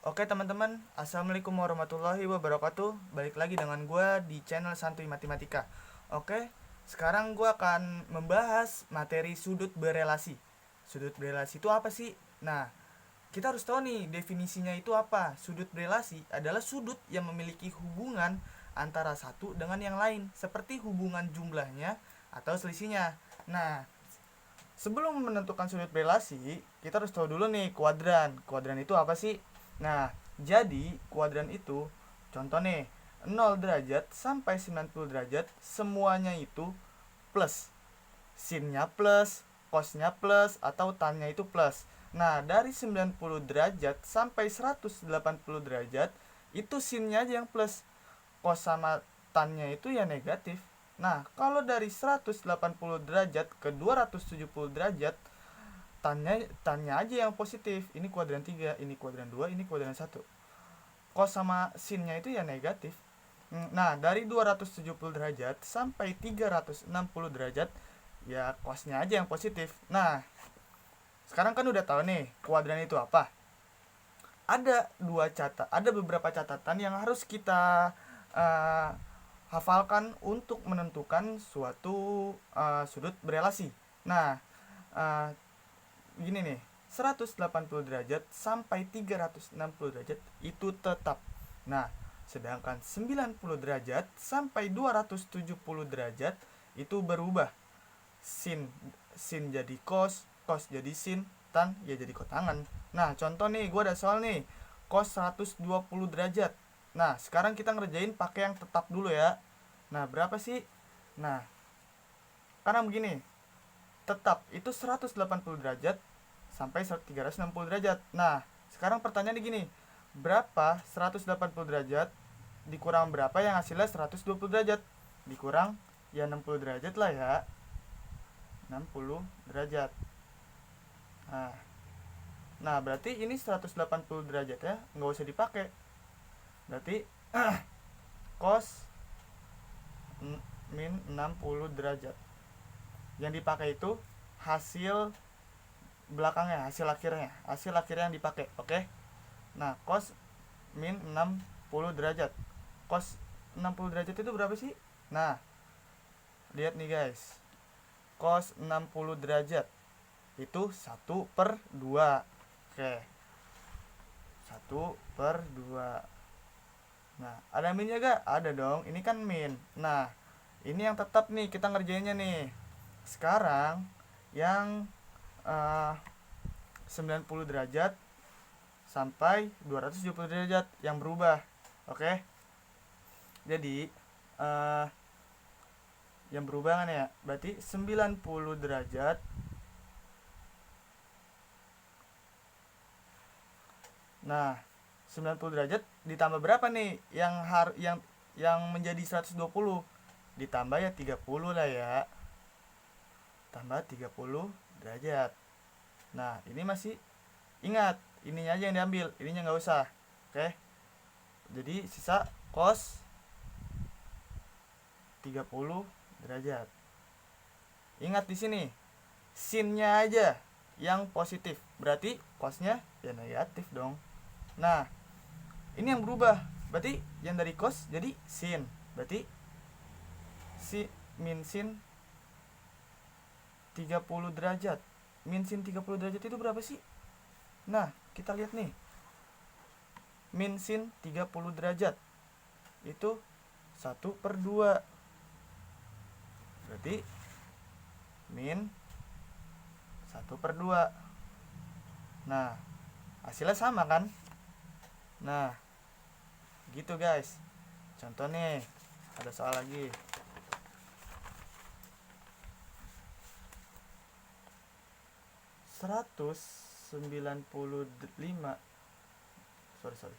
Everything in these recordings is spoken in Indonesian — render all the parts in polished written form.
Oke teman-teman, Assalamualaikum warahmatullahi wabarakatuh. Balik lagi dengan gue di channel Santuy Matematika. Oke, sekarang gue akan membahas materi sudut berelasi. Sudut berelasi itu apa sih? Nah, kita harus tahu nih definisinya itu apa. Sudut berelasi adalah sudut yang memiliki hubungan antara satu dengan yang lain, seperti hubungan jumlahnya atau selisihnya. Nah, sebelum menentukan sudut berelasi, kita harus tahu dulu nih kuadran. Kuadran itu apa sih? Nah, jadi kuadran itu contoh nih 0 derajat sampai 90 derajat semuanya itu plus. Sinnya plus, cosnya plus, atau tannya itu plus. Nah, dari 90 derajat sampai 180 derajat itu sinnya aja yang plus. Cos sama tannya itu ya negatif. Nah, kalau dari 180 derajat ke 270 derajat, tannya aja yang positif. Ini kuadran 3, ini kuadran 2, ini kuadran 1. Cos sama sinnya itu ya negatif. Nah, dari 270 derajat sampai 360 derajat, ya cosnya aja yang positif. Nah, sekarang kan udah tahu nih kuadran itu apa. Ada beberapa catatan yang harus kita uh, hafalkan untuk menentukan suatu sudut berelasi. Nah, uh, gini nih, 180 derajat sampai 360 derajat itu tetap. Nah, sedangkan 90 derajat sampai 270 derajat itu berubah. Sin sin jadi cos, cos jadi sin, tan ya jadi kotangan. Nah, contoh nih, gue ada soal nih, cos 120 derajat. Nah, sekarang kita ngerjain pakai yang tetap dulu ya. Nah, berapa sih? Nah, karena begini, tetap itu 180 derajat sampai 360 derajat. Nah, sekarang pertanyaannya gini, berapa 180 derajat dikurang berapa yang hasilnya 120 derajat? Dikurang ya 60 derajat lah ya. 60 derajat. Nah, berarti ini 180 derajat ya, nggak usah dipakai. Berarti cos min 60 derajat. Yang dipakai itu hasil belakangnya, hasil akhirnya yang dipakai. Oke. Nah, cos min 60 derajat. Cos 60 derajat itu berapa sih? Nah, lihat nih guys. Cos 60 derajat itu 1/2. Oke. 1/2. Nah, ada minnya gak? Ada dong. Ini kan min. Nah, ini yang tetap nih kita ngerjainnya nih. Sekarang yang 90 derajat sampai 270 derajat yang berubah. Oke. Jadi yang berubah kan ya? Berarti 90 derajat Nah, 90 derajat ditambah berapa nih yang menjadi 120? Ditambah ya 30 lah ya. Tambah 30 derajat. Nah, ini masih ingat, ininya aja yang diambil, ininya nggak usah. Oke. Jadi sisa cos 30 derajat. Ingat di sini, sinnya aja yang positif. Berarti cosnya ya negatif dong. Nah, ini yang berubah. Berarti yang dari cos jadi sin. Berarti min sin 30 derajat. Min sin 30 derajat itu berapa sih? Nah, kita lihat nih. Min sin 30 derajat itu 1/2. Berarti min 1/2. Nah, hasilnya sama kan? Nah, gitu guys. Contoh nih, ada soal lagi. Seratus 95 sorry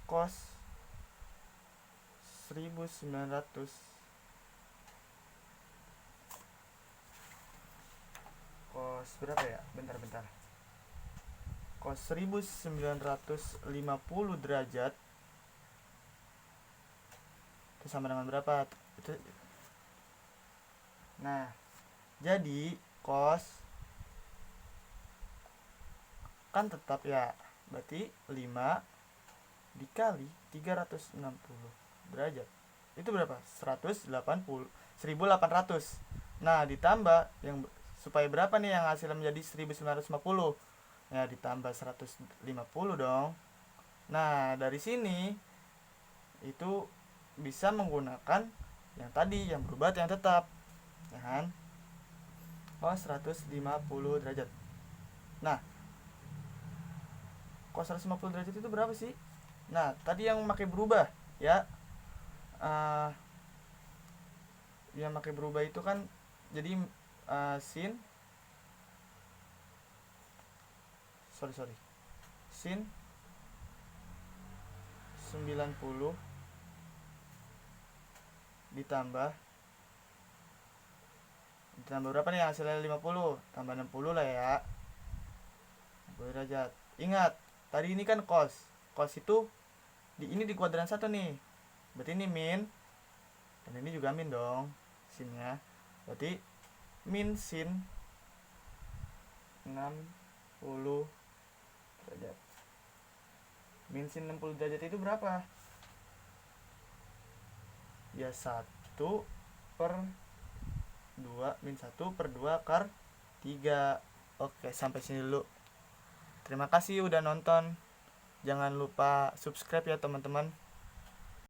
cos 1900 cos berapa ya? Bentar cos 1950 derajat itu sama dengan berapa? Itu. Nah, jadi cos kan tetap ya. Berarti 5 dikali 360 derajat. Itu berapa? 1800. Nah, ditambah yang supaya berapa nih yang hasilnya menjadi 1950? Ya, ditambah 150 dong. Nah, dari sini itu bisa menggunakan yang tadi, yang berubah yang tetap. Ya kan? 150 derajat. Nah, cos 150 derajat itu berapa sih? Nah, tadi yang pakai berubah ya. Yang pakai berubah itu kan jadi sin sin 90 ditambah berapa nih hasilnya? 50 tambah 60 lah ya, 60 derajat. Ingat, tadi ini kan cos itu ini di kuadran 1 nih, berarti ini min, dan ini juga min dong sinnya, berarti min sin 60 derajat. Min sin 60 derajat itu berapa? Ya 1/2 min 1/2 akar 3. Oke, sampai sini dulu. Terima kasih udah nonton. Jangan lupa subscribe ya teman-teman.